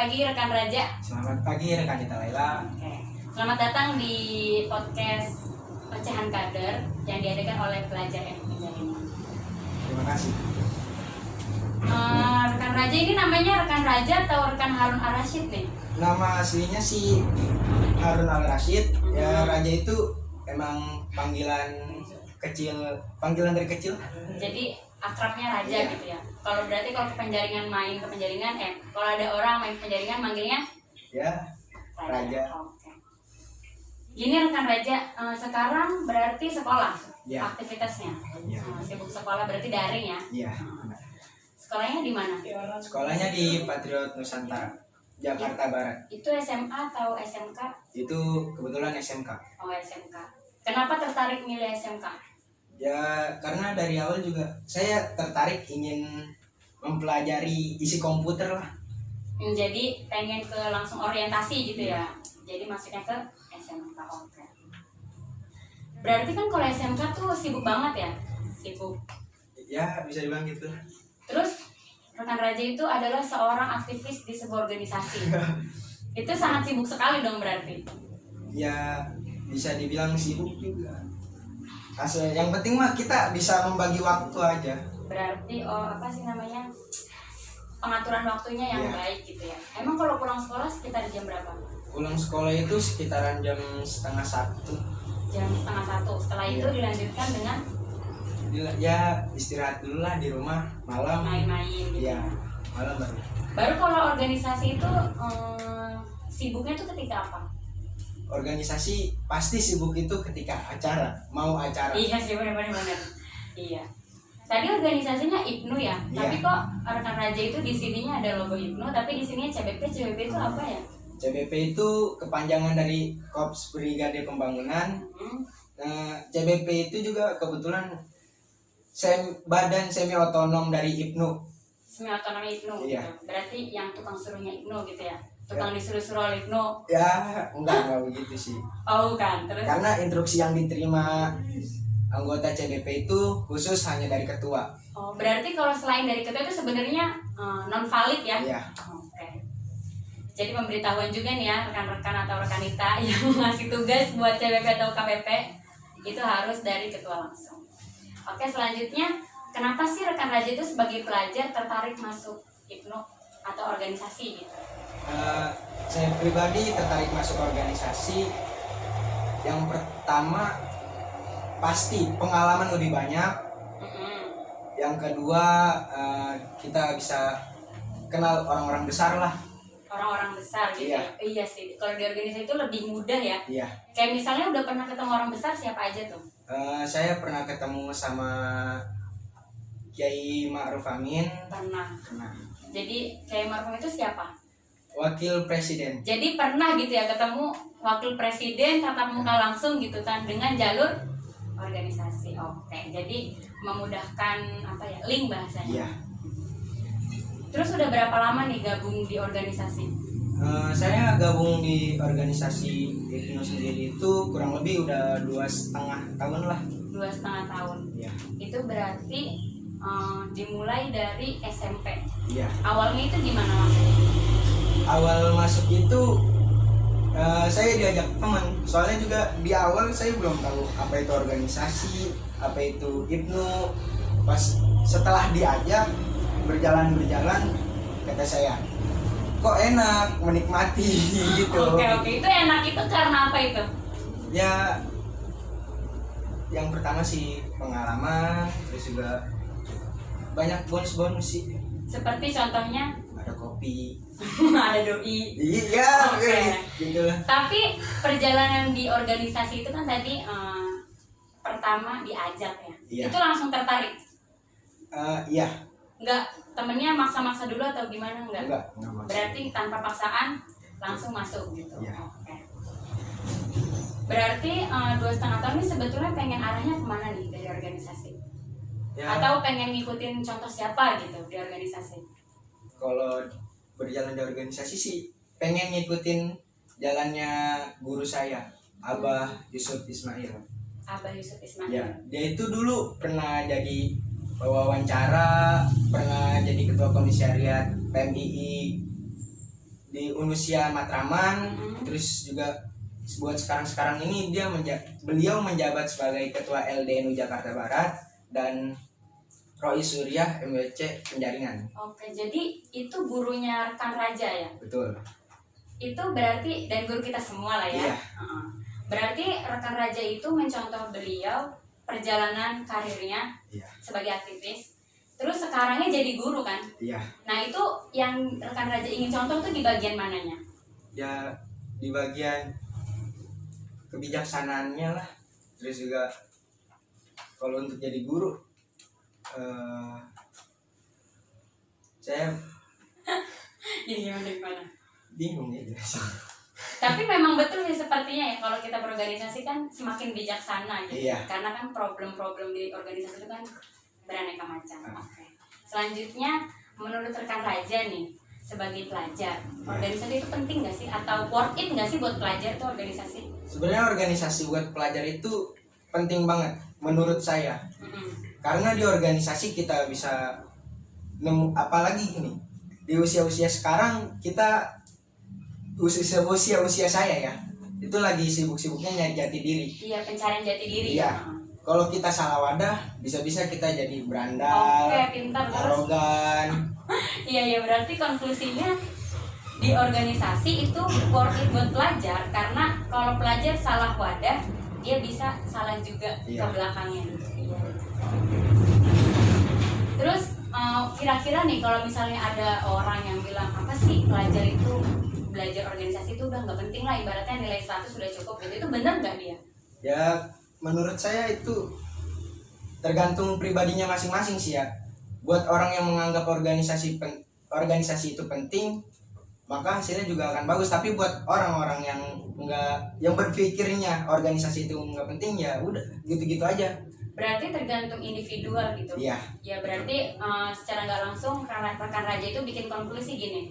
pagi rekan Raja. Selamat pagi rekan Dita Laila. Oke. Selamat datang di podcast Pecahan Kader yang diadakan oleh pelajar FK Jaringan. Terima kasih. Rekan Raja ini namanya rekan Raja atau rekan Harun Ar-Rasyid nih? Nama aslinya si Harun Al-Rashid. Ya, Raja itu emang panggilan dari kecil. Jadi akrabnya Raja Iya. gitu ya. Kalau berarti kalau ke Penjaringan main ke Penjaringan, kalau ada orang main ke Penjaringan manggilnya Ya, Raja. Oke. Gini rekan Raja, sekarang berarti sekolah Ya. aktivitasnya. Ya. Sibuk sekolah berarti daring ya. Iya. Sekolahnya di mana? Sekolahnya di Patriot Nusantara, Jakarta Barat. Itu SMA atau SMK? Itu kebetulan SMK. Oh, SMK. Kenapa tertarik milih SMK? Ya, karena dari awal juga saya tertarik ingin mempelajari isi komputer lah. Jadi pengen ke langsung orientasi gitu ya. Jadi masuknya ke SMK. Oke. Berarti kan kalau SMK tuh sibuk banget ya? Sibuk. Ya, bisa dibilang gitu. Terus rekan Raja itu adalah seorang aktivis di sebuah organisasi. Itu sangat sibuk sekali dong berarti. Ya, bisa dibilang sibuk juga. Yang penting mah kita bisa membagi waktu aja. Berarti apa sih namanya? Pengaturan waktunya yang Iya. baik gitu ya. Emang kalau pulang sekolah sekitar jam berapa? Pulang sekolah itu sekitaran jam 12:30. Jam 12:30. Setelah itu Iya. dilanjutkan dengan Ya, istirahat dulu lah di rumah malam. main-main gitu. Iya, malam baru. Baru kalau organisasi itu sibuknya tuh ketika apa? Organisasi pasti sibuk itu ketika acara, mau acara. Iya sih benar. Iya. Tadi organisasinya IPNU ya, Iya. tapi kok rekan Raja itu di sininya ada logo IPNU, tapi di sininya CBP. CBP itu apa ya? CBP itu kepanjangan dari Korps Brigade Pembangunan. CBP itu juga kebetulan badan semi otonom dari IPNU. Semi otonom IPNU. Iya. Gitu. Berarti yang tukang suruhnya IPNU gitu ya. Tukang disuruh-suruh oleh IPNU. Ya, enggak begitu sih. Oh kan, terus Karena instruksi yang diterima anggota CBP itu khusus hanya dari ketua. berarti kalau selain dari ketua itu sebenarnya non valid ya? Iya. Oke. Jadi pemberitahuan juga nih ya rekan-rekan atau rekanita yang ngasih tugas buat CBP atau KPP itu harus dari ketua langsung. Oke, selanjutnya kenapa sih rekan Raja itu sebagai pelajar tertarik masuk IPNU atau organisasi gitu? Saya pribadi tertarik masuk organisasi. Yang pertama pasti pengalaman lebih banyak. Yang kedua kita bisa kenal orang-orang besar lah. Orang-orang besar gitu. Iya. Ya? Iya sih. Kalau di organisasi itu lebih mudah ya. Iya. Kayak misalnya udah pernah ketemu orang besar siapa aja tuh? Saya pernah ketemu sama Kiai Ma'ruf Amin. Pernah. Nah, Jadi kayak Marhum itu siapa? Wakil Presiden. Jadi pernah gitu ya ketemu wakil presiden tatap muka langsung gitu kan dengan jalur organisasi. Oke, jadi memudahkan apa ya, link bahasanya. Iya. Terus udah berapa lama nih gabung di organisasi? Saya gabung di organisasi IPNU sendiri itu kurang lebih udah 2,5 tahun lah. 2,5 tahun. Iya. Itu berarti dimulai dari SMP. Iya. Awalnya itu gimana maksudnya? Awal masuk itu saya diajak teman. Soalnya juga di awal saya belum tahu apa itu organisasi, apa itu IPNU. Pas setelah diajak berjalan kata saya, kok enak, menikmati gitu. Oke, itu enak itu karena apa itu? Ya, yang pertama sih pengalaman, terus juga banyak bonus sih. Seperti contohnya Ada kopi. ada doi. Iya, Oke. gitu lah. Tapi perjalanan di organisasi itu kan tadi pertama diajak ya. Iya. Itu langsung tertarik. Iya, Enggak, temennya maksa-maksa dulu atau gimana enggak? enggak maksud. Berarti tanpa paksaan langsung masuk gitu. Iya. Oke. Berarti 2,5 tahun ini sebetulnya pengen arahnya kemana nih dari organisasi? Ya, Atau pengen ngikutin contoh siapa gitu di organisasi? kalau berjalan di organisasi sih pengen ngikutin jalannya guru saya, Abah Yusuf Ismail. Abah Yusuf Ismail. Ya, dia itu dulu pernah jadi wawancara, pernah jadi ketua komisariat PMII. di Unusia Matraman. Mm-mm. Terus juga buat sekarang ini beliau menjabat sebagai Ketua LDNU Jakarta Barat dan Roy Surya MWC Penjaringan. Oke, jadi itu gurunya rekan Raja ya? Betul. Itu berarti, dan guru kita semua lah ya? Iya. Berarti rekan Raja itu mencontoh beliau perjalanan karirnya Iya. sebagai aktivis. Terus sekarangnya jadi guru kan? Iya. Nah itu yang rekan Raja ingin contoh tuh di bagian mananya? Ya di bagian kebijaksanaannya lah. Terus juga kalau untuk jadi guru saya Ya gimana? bingung ya jelasin. Tapi memang betul sih sepertinya ya, kalau kita berorganisasi kan semakin bijaksana gitu. Iya. Karena kan problem-problem di organisasi itu kan beraneka macam. Oke. Selanjutnya menurut rekan Raja nih, sebagai pelajar, organisasi itu penting nggak sih? Atau worth it nggak sih buat pelajar tuh organisasi? Sebenarnya organisasi buat pelajar itu penting banget menurut saya. Karena di organisasi kita bisa apalagi ini di usia-usia sekarang, kita usia saya ya, itu lagi sibuk-sibuknya nyari jati diri. Iya, pencarian jati diri. Iya. Kalau kita salah wadah, bisa-bisa kita jadi berandal, Oke, pintar terus. arogan. Iya, berarti konklusinya di organisasi itu worth it buat pelajar, karena kalau pelajar salah wadah, dia bisa salah juga ke Iya. belakangnya. Iya. Terus kira-kira nih kalau misalnya ada orang yang bilang apa sih pelajar itu belajar organisasi itu udah nggak penting lah, ibaratnya nilai 100 sudah cukup gitu, itu benar nggak dia? Ya, menurut saya itu tergantung pribadinya masing-masing sih ya. Buat orang yang menganggap organisasi itu penting, maka hasilnya juga akan bagus. Tapi buat orang-orang yang yang berpikirnya organisasi itu nggak penting, ya udah gitu-gitu aja. Berarti tergantung individual gitu. Iya. Ya berarti secara nggak langsung rekan Raja itu bikin konklusi gini,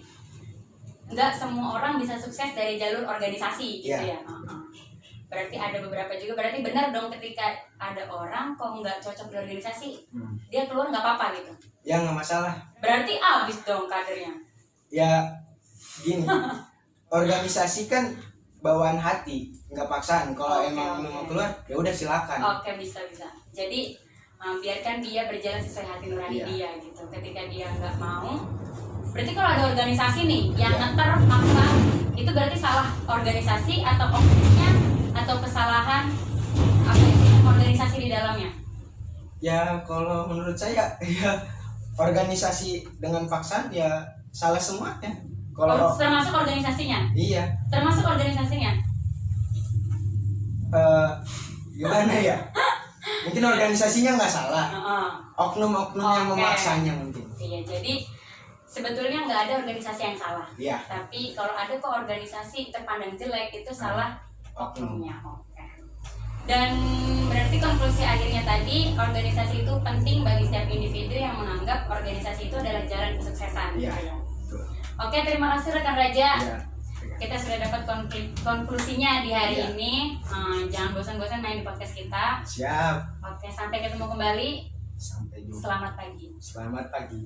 nggak semua orang bisa sukses dari jalur organisasi gitu Iya. ya. Berarti ada beberapa juga, berarti benar dong ketika ada orang kok nggak cocok di organisasi, dia keluar nggak apa-apa gitu. Ya nggak masalah. Berarti abis dong kadernya. Ya gini, organisasi kan bawaan hati, nggak paksaan. Kalau Oke, emang lu mau keluar, ya udah silakan. Oke, bisa. Jadi biarkan dia berjalan sesuai hati nurani Iya. dia gitu. Ketika dia nggak mau, berarti kalau ada organisasi nih yang Iya. ngeter maksa, itu berarti salah organisasi atau oknumnya atau kesalahan apa sih organisasi di dalamnya? Ya kalau menurut saya ya organisasi dengan paksaan ya salah semuanya. Kalau Termasuk organisasinya? iya, Termasuk organisasinya? gimana ya? Mungkin organisasinya nggak salah, Heeh. oknum-oknum yang Oke. memaksanya mungkin. Iya, jadi sebetulnya nggak ada organisasi yang salah. Iya, Tapi kalau ada kok organisasi terpandang jelek, itu salah oknum. oknumnya. Oke. Dan berarti konklusi akhirnya tadi, organisasi itu penting bagi setiap individu yang menganggap organisasi itu adalah jalan kesuksesan. Iya. Gitu ya. Betul. Oke, terima kasih rekan Raja. Iya. Kita sudah dapat konklusinya di hari Iya. ini. Jangan bosan-bosan main di podcast kita. Siap. Oke, sampai ketemu kembali. Sampai jumpa. Selamat pagi. Selamat pagi.